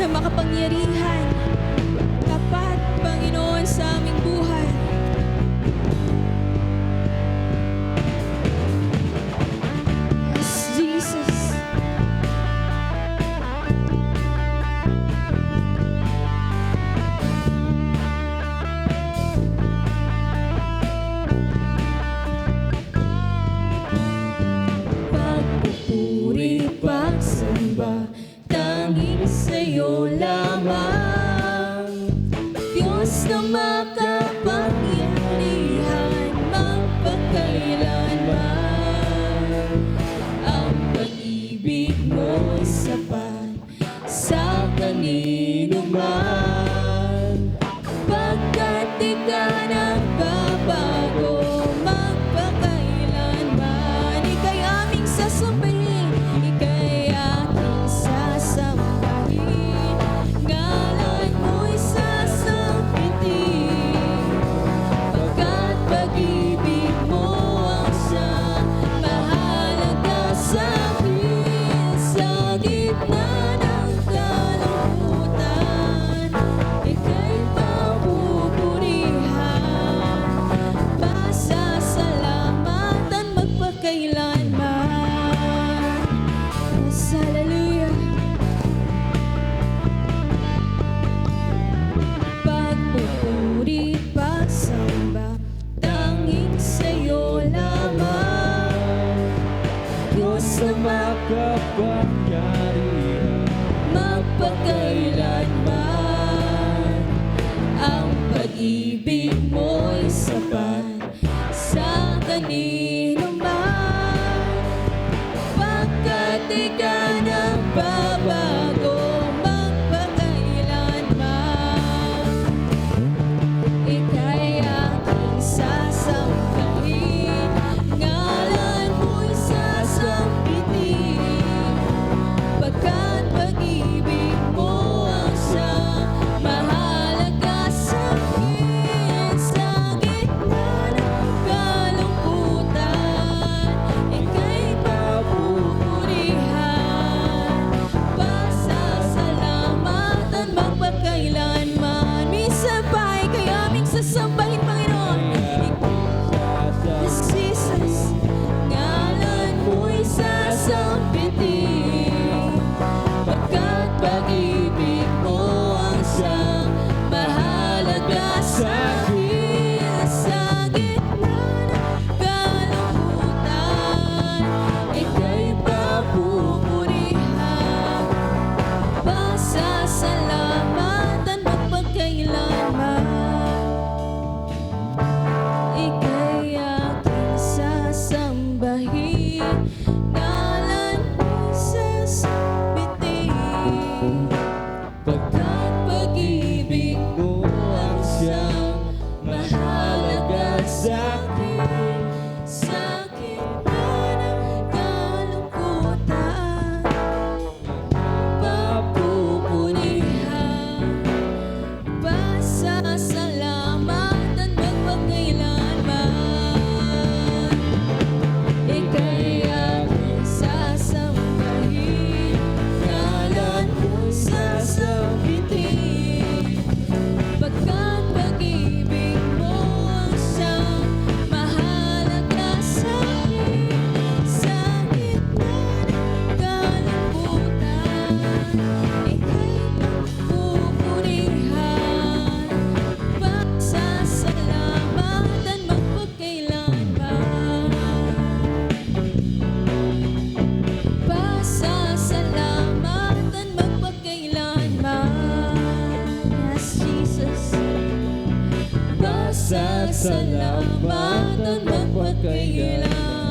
na makapangyarihan, tapat, Panginoon, sa aming buhay. Yes, Jesus. Pagpupuri, pagsamba, tanging sa'yo lamang. Diyos na makapangyarihan, magpakailanman. Ang pag-ibig mo'y sapat sa kanino man. Pagkat ikaw nagbabago, magpakailanman. Ika'y aming sasabihin, ika'y aking sasambahin. Ngalan mo'y sasampitin, pagkat pag-ibig mo ang siyang mahalaga sa'kin. Sa gitna ng kalungkutan, ika'y papupurihan, pasasalamatan magpakailanman. Yes, hallelujah. Pagpupuri, pagsamba, tanging sa'yo lamang. Diyos na Makapangyarihan, magpakailanman. Ang pag-ibig mo'y sapat sa kanino man. Pagkat ikaw nagbabago, magpakailanman. Ika'y aking sasambahin, ngalan mo'y sasampitin, pagkat pag-ibig mo ang siyang mahalaga sa'kin. Sa gitna ng kalungkutan, ika'y papupurihan, pasasalamatan magpakailanman. Minsan pa ika'y aming sasambahin, Panginoon. Yes, Jesus, ngalan mo'y sasampitin, pagkat pag-ibig mo ang siyang mahalaga sa'kin. Sa gitna ng kalungkutan, ika'y papupurihan, pasasalamatan magpakailanman. Ika'y aking sasambahin, ngalan mo'y sasampitin, pagkat pag-ibig mo ang siyang mahalaga sa'kin. Sa gitna ng kalungkutan, papupurihan, pasasalamatan magpakailanman. Ika'y aking sasambahin, ngalan mo'y sasampitin, pagkat pag-ibig mo ang siyang mahalaga sa'kin. Sa gitna ng kalungkutan, ika'y papupurihan, pasasalamatan magpakailanman. Pasasalamatan magpakailanman. Yes, Jesus. Pasasalamatan magpakailanman.